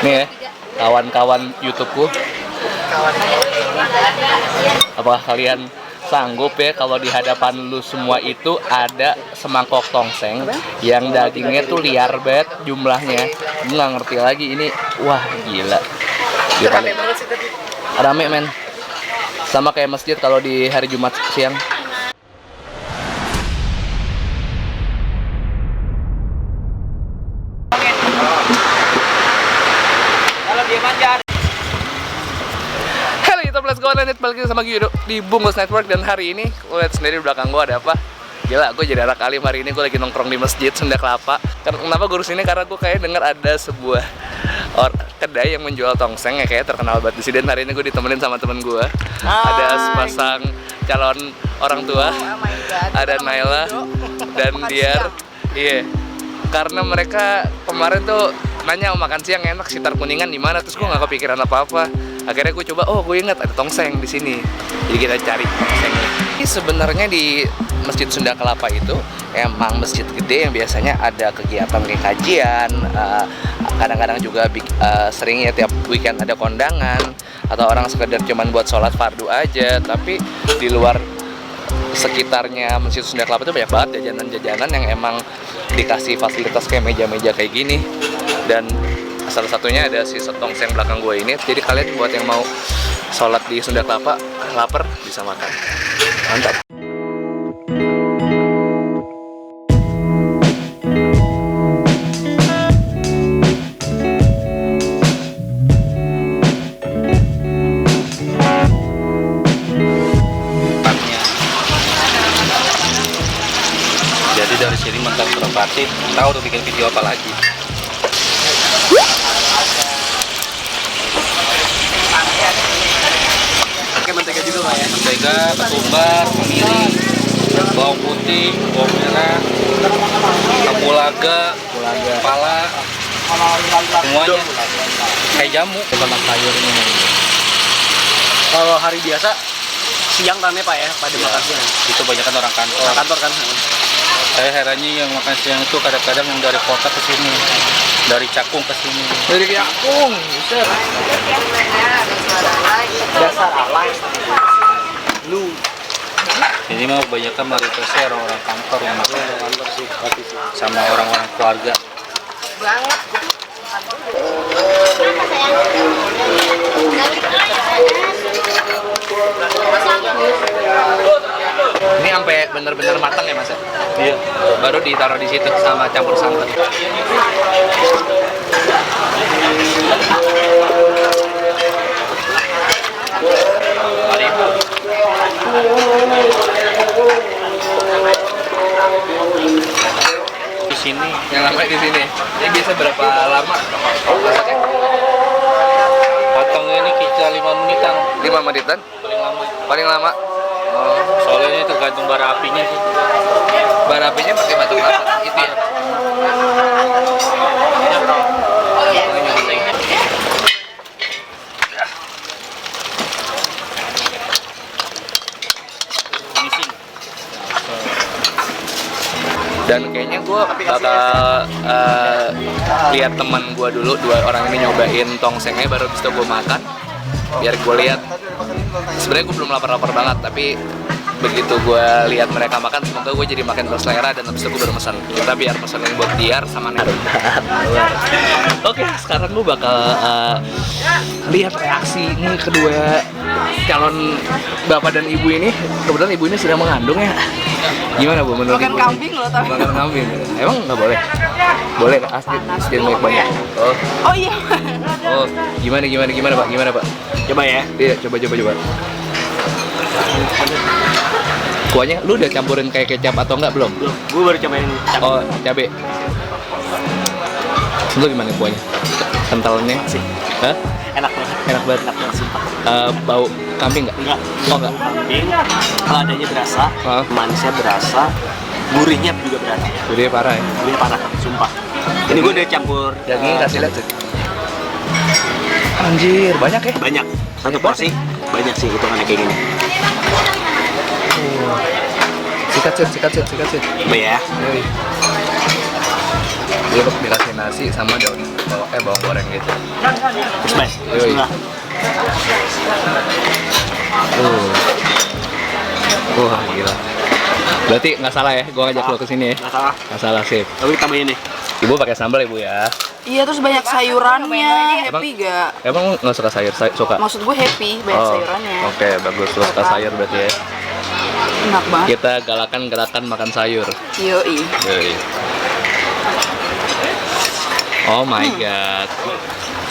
Nih ya, kawan-kawan YouTubeku, apakah kalian sanggup ya kalau di hadapan lu semua itu ada semangkok tongseng yang dagingnya tuh liar banget jumlahnya. Gue nggak ngerti lagi ini, wah gila. Rame banget sih tadi. Rame men, sama kayak masjid kalau di hari Jumat siang. Kalau dia manjar. Halo YouTube, let's go lanjut balik lagi sama gue di Bungkus Network. Dan hari ini, lo lihat sendiri di belakang gue ada apa? Gila, gue jadi anak alim hari ini. Gue lagi nongkrong di masjid Sunda Kelapa. Kenapa gue ini? Karena gue kayak denger ada sebuah kedai yang menjual tongseng ya, kayak terkenal banget di sini. Dan hari ini gue ditemenin sama temen gue. Ada sepasang calon orang tua. Ada Naila dan Diar. Iya, karena mereka kemarin tuh nanya mau makan siang enak sekitar Kuningan di mana, terus gue nggak kepikiran apa-apa. Akhirnya gue coba, oh gue ingat ada tongseng di sini. Jadi kita cari tongsengnya. Ini sebenarnya di Masjid Sunda Kelapa itu emang masjid gede yang biasanya ada kegiatan kayak kajian, kadang-kadang juga sering ya tiap weekend ada kondangan atau orang sekedar cuman buat sholat fardu aja. Tapi di luar sekitarnya Masjid Sunda Kelapa itu banyak banget jajanan-jajanan yang emang dikasih fasilitas kayak meja-meja kayak gini. Dan salah satunya ada si tongseng belakang gue ini. Jadi kalian buat yang mau sholat di Sunda Kelapa, lapar bisa makan. Mantap. Jadi dari sini mentok Suropati, tahu udah bikin video apa lagi. Pakai mentega juga Pak ya? Mentega, ketumbar, kemiri, bawang putih, bawang merah, kapulaga, kepala, semuanya kayak jamu. Sama sayurnya. Kalau hari biasa siang rame Pak ya pada makan siang. Itu banyakan orang kantor. Orang kantor kan. Saya herannya yang makan siang itu kadang-kadang yang dari kota ke sini, dari Cakung ke sini. Dari Cakung, bisa. Dasar alay. Lu. Ini mah kebanyakan mayoritasnya orang-orang kantor yang makan. Kantor sih, pasti sih. Sama orang-orang keluarga. Banget. Ini sampai bener-bener matang ya Mas ya? Iya. Baru ditaruh di situ sama campur santan. Di sini Yang lama di sini. Ini biasa berapa lama masaknya? potongnya ini kita 5 menitan 5 menitan? paling lama. Paling lama. Oh, Soalnya ini tergantung bara apinya sih. bara apinya pakai batu kelapa itu ya. Missing. Dan kayaknya gue bakal lihat teman gue dulu, dua orang ini nyobain tongsengnya, baru habis itu gue makan biar gue lihat. Sebenarnya gue belum lapar-lapar banget, tapi begitu gue lihat mereka makan, semoga gue jadi makin berselera dan habis itu gue baru pesan. Kita biar pesanin buat Diar sama Ner. Oke, sekarang gue bakal lihat reaksi ini kedua calon bapak dan ibu ini. Kebetulan ibu ini sedang mengandung ya. Gimana Bu menurut Makan ibu? kambing loh tapi. Makan kambing. Emang nggak boleh? Boleh kan? Asli banyak. Oh, Oh iya. oh, gimana Pak? Gimana Pak? Coba ya. Iya, coba. Kuahnya lu udah campurin kayak kecap atau enggak belum? Belum. Gue baru cobain cabai. Oh, cabe. Lu gimana kuahnya? Kentalnya? Sih. Hah? Enak banget. Enak banget. Enak banget sumpah. Bau kambing nggak? Enggak. Oh enggak. Kambing. Ladanya berasa, Hah? manisnya berasa, gurihnya juga berasa. Gurihnya parah ya. Gurihnya parah, sumpah. Ini gue udah campur Daging kasih lihat sih. Anjir, banyak ya? banyak. Satu porsi banyak sih hitungannya kayak gini. Sikat sih. Coba ya. Yoi. Dia dikasih nasi sama bawang goreng gitu. Bismillah. Yoi. Bismillah. Wah gila. Berarti nggak salah ya, gua ngajak lo kesini ya? Nggak salah. Nggak salah sip. Tapi tambahin nih. Ibu pakai sambal ya bu ya? Iya, terus banyak sayurannya. Emang- Happy gak? Emang nggak suka sayur? Suka? Maksud gue happy, banyak sayurannya. Oke, bagus. Lo suka sayur berarti ya? Enak banget. Kita galakan gerakan makan sayur. Yoi. Yoi. Oh my god.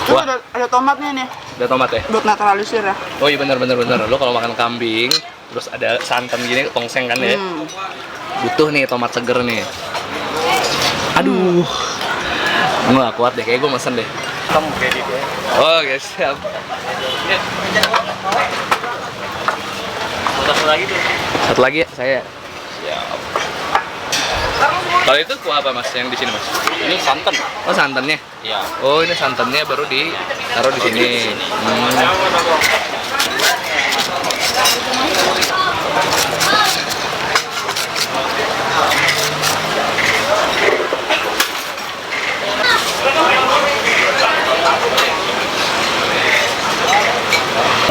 Tuh Wah, ada tomatnya nih, ada tomat ya? buat naturalisir ya. Oh iya benar. Lo kalau makan kambing, terus ada santan gini, tongseng kan ya? Butuh nih tomat seger nih. Aduh. Gue gak kuat deh, kayak gue mesen deh. Kamu kayak gitu ya. Oh guys, siap. Satu lagi tuh. Satu lagi ya, saya. Siap. Kalau itu kuah apa mas yang di sini mas? Ini santan. Oh santannya? Iya. Oh ini santannya baru ditaruh di sini.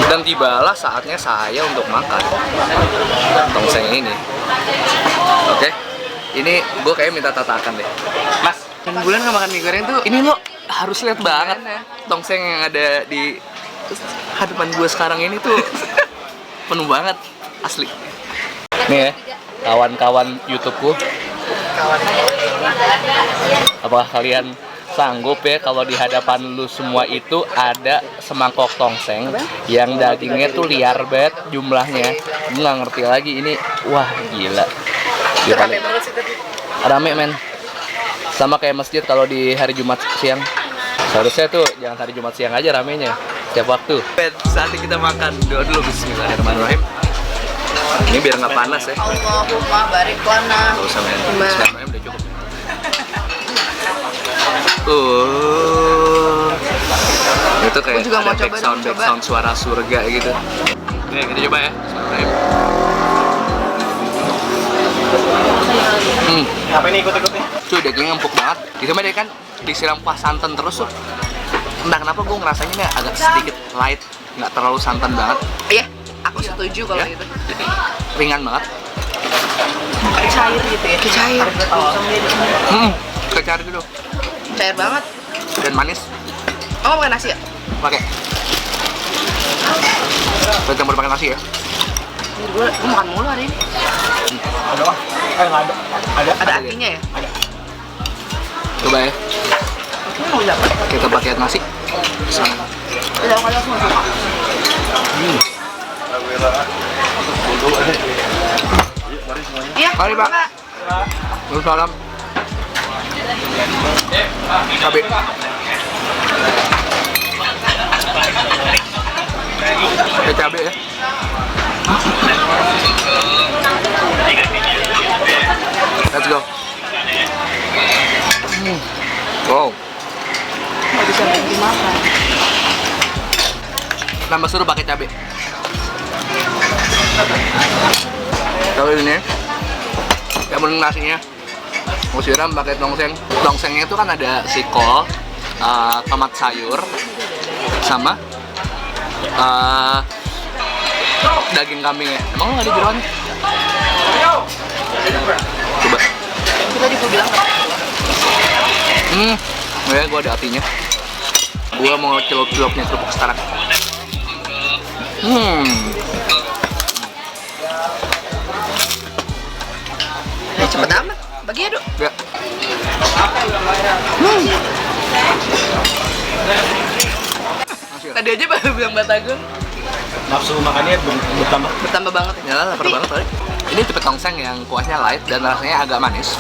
Dan tibalah saatnya saya untuk makan tongseng ini. Oke, ini gue kayak minta tatakan deh. Mas, kan bulan nggak makan mie goreng tuh, ini lo harus lihat banget tongseng yang ada di hadapan gue sekarang ini tuh penuh banget, asli. Nih ya, kawan-kawan YouTubeku. Apakah kalian sanggup ya kalau di hadapan lu semua itu ada semangkok tongseng yang dagingnya tuh liar banget jumlahnya. Gue nggak ngerti lagi ini. Wah gila. Rame banget sih tadi. Rame men. Sama kayak masjid kalau di hari Jumat siang. Seharusnya tuh jangan hari Jumat siang aja ramenya. Setiap waktu. Saatnya kita makan. Doa dulu bismillahirrahmanirrahim. Ini biar nggak panas ya. Allahumma barik lana. Gak usah men. Bismillahirrahmanirrahim udah cukup. Itu kayak Gua juga mau ada coba dong, back sound suara surga gitu. Nih kita coba ya. Apa ini ikut-ikut nih? Cuy dagingnya empuk banget. Itu mah dia kan disiram kuah santan terus tuh. Entah kenapa gue ngerasanya nih agak sedikit light, nggak terlalu santan banget. Iya, aku setuju kalau Ya. itu. Ringan banget. Cair gitu ya. Cair. Kayak cari dulu. Cair banget. Dan manis. Oh, pakai nasi ya? Pakai. Kita campur pakai nasi ya. Gue makan mulu hari ini. Ada apa? Nggak ada. Ada. Ada artinya ya? Coba ya. Ini mau dapat. Kita pakai nasi. Udah kalau semua suka. Iya. Mari, Pak. Waalaikumsalam. Cabai. Pakai cabai ya. Let's go. Wow. Nggak bisa berhenti makan. Nambah suruh pakai cabai. Kalau ini, yang nasinya, mau siram pakai tongseng. Tongsengnya itu kan ada sikol, tomat sayur, sama daging kambingnya. Emang lo nggak ada jeroan? Coba. Itu tadi gue bilang nggak. Ya gue ada hatinya. Gue mau celup-celupnya kerupuk sekarang. Ya, cepet amat. Bagi ya, Duk. Ya. Tadi aja baru bilang Batagor. Nafsu makannya bertambah. Bertambah banget ya. Ya lapar banget kali. Ini tipe tongseng yang kuahnya light dan rasanya agak manis.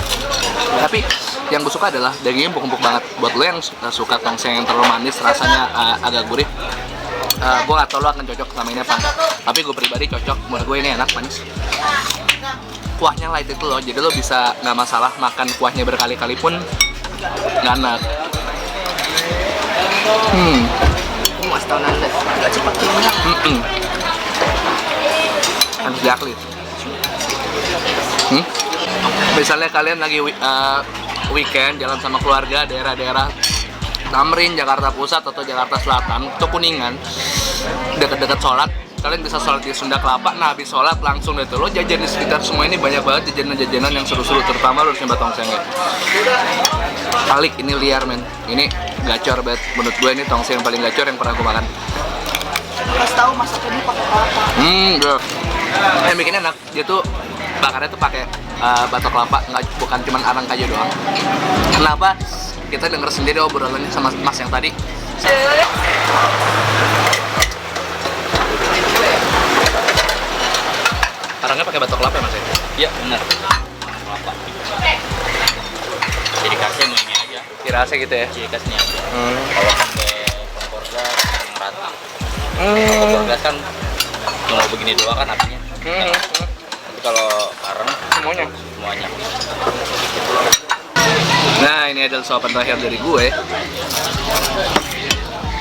Tapi yang gue suka adalah dagingnya empuk-empuk banget. Buat lo yang suka tongseng yang terlalu manis, rasanya agak gurih. Gue gak tau lo akan cocok sama ini apa enggak. Tapi gue pribadi cocok. Menurut gue ini enak, manis. Kuahnya light itu loh, jadi lo bisa nggak masalah makan kuahnya berkali-kali pun nggak enak. Gue mau setahun anda. Gak cepat kenyang. Exactly. Misalnya kalian lagi weekend jalan sama keluarga daerah-daerah Tamrin, Jakarta Pusat atau Jakarta Selatan atau Kuningan, dekat-dekat sholat, kalian bisa sholat di Sunda Kelapa. Nah habis sholat langsung deh tuh lo jajan di sekitar semua ini, banyak banget jajanan-jajanan yang seru-seru, terutama lo harus nyoba tongsengnya. Kalik ini liar men, ini gacor banget menurut gue, ini tongseng yang paling gacor yang pernah gue makan. Kasih tahu masaknya dia pakai kelapa. Bro. Yang bikin enak, dia tuh bakarnya tuh pakai batok kelapa, bukan cuma arang kayu doang. Kenapa? Kita denger sendiri obrolannya sama mas yang tadi. Arangnya pakai batok kelapa ya mas? Iya benar. Kelapa. Jadi khasnya ini aja. Kira rasa gitu ya? Ciri khasnya aja. Kalau sampai kompor gas yang rata. Kompor gas kan cuma begini doang kan apinya. Tapi kalau arang Semuanya. semuanya. Nah ini adalah suapan terakhir dari gue.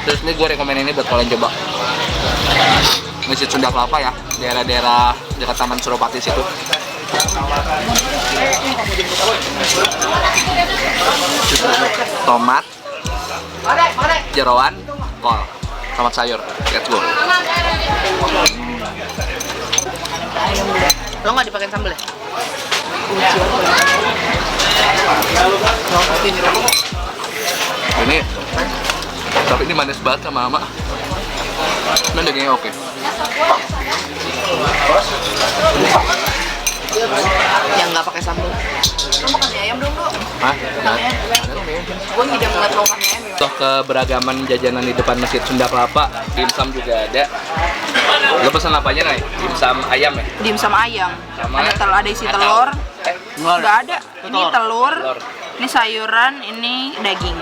Terus ini gue rekomen ini buat kalian coba. Masjid Sunda Kelapa ya, daerah-daerah dekat Taman Suropati situ. Tomat, jeroan, kol, tomat sayur. Let's go. Lo nggak dipakai sambal ya? Ini, tapi ini manis banget sama mama. Dan dagingnya oke. Yang nggak pakai sambal. Lo makan mie ayam dong, Bro. Hah? Gue ngidam ngeliat lo makan mie ayam. Untuk keberagaman jajanan di depan Masjid Sunda Kelapa, dimsum juga ada. Lo pesan apa aja, Nay? Dimsum ayam ya? Dimsum ayam. Sama Ada telur, ada isi telur. Nggak ada. Ini telur. Telur. Ini sayuran, ini daging.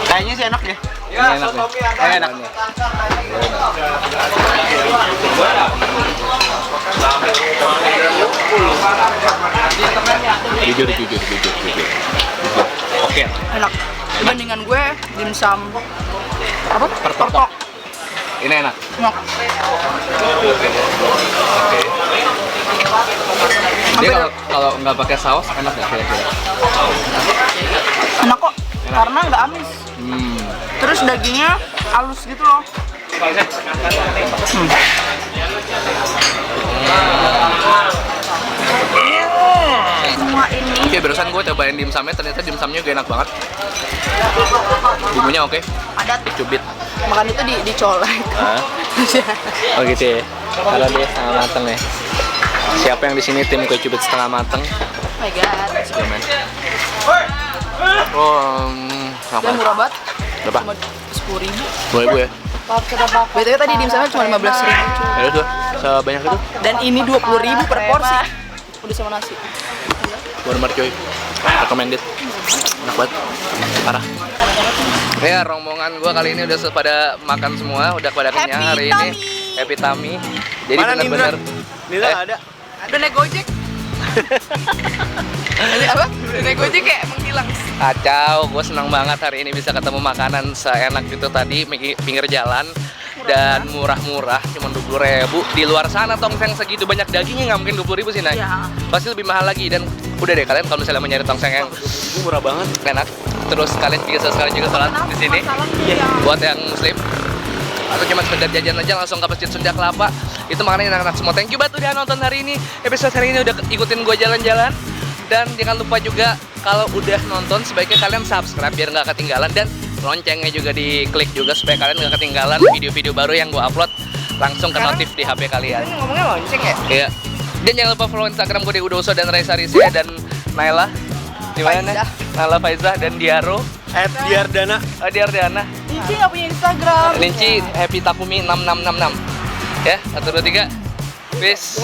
Kayaknya sih enak deh. Ini enak nih. Enak. Jujur. Oke. Enak. Dibandingan gue dimsum apa? Pertok. Ini enak. Enak. Oke. Dia kalau nggak pakai saus enak nggak kira-kira? Enak kok. Karena nggak amis. Terus dagingnya halus gitu loh. Semua ini Oke, barusan gue cobain dimsumnya, ternyata dimsumnya juga enak banget. Bumbunya oke. padat. Cubit. Makan itu dicolek. Oh gitu ya. Kalau dia setengah mateng ya. Siapa yang di sini tim kue cubit setengah mateng? Oh my god. Gimana? Oh, Dan murah banget. berapa? Cuma 10.000. Boleh gue ya? BTW tadi dimsumnya cuma 15.000. Ya tuh, sebanyak itu. Dan ini 20.000 per porsi. Udah sama nasi. Warmer coy. Recommended. Enak banget. Parah. Ya, rombongan gue kali ini udah pada makan semua, udah pada kenyang hari ini. Happy tummy. Jadi Mana bener-bener Nila nggak ada. Udah naik Gojek. Ini apa? Udah naik Gojek kayak menghilang. kacau. Gue senang banget hari ini bisa ketemu makanan seenak gitu tadi, pinggir jalan. Dan murah-murah, cuma 20.000. Di luar sana tongseng segitu banyak dagingnya nggak mungkin 20.000 sih, Nay. Iya. Pasti lebih mahal lagi. Dan udah deh, kalian kalau misalnya mau nyari tongseng yang Murah banget. enak, terus kalian bisa sekali juga sholat di sini. Buat yang muslim atau cuma sekedar jajan aja langsung ke Masjid Sunda Kelapa, itu makanannya enak-enak semua. Thank you banget udah nonton hari ini, episode hari ini udah ikutin gue jalan-jalan. Dan jangan lupa juga kalau udah nonton sebaiknya kalian subscribe biar nggak ketinggalan, dan loncengnya juga diklik juga supaya kalian nggak ketinggalan video-video baru yang gue upload langsung ke notif di HP kalian. Ini ngomongnya lonceng ya? Iya. Dan jangan lupa follow Instagram gue di Udoso dan Raisa Rizia dan Naila. Di mana? Faizah. Naila Faizah dan Diaro. @diardana. Oh, Diardana. Ninci nggak punya Instagram. Ninci Happy Takumi 6666. Ya, 1 2 3. Peace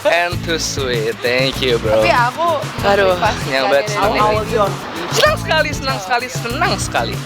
and too sweet. Thank you, bro. Tapi aku Aduh, pas yang banget dari senang awal sekali, senang sekali.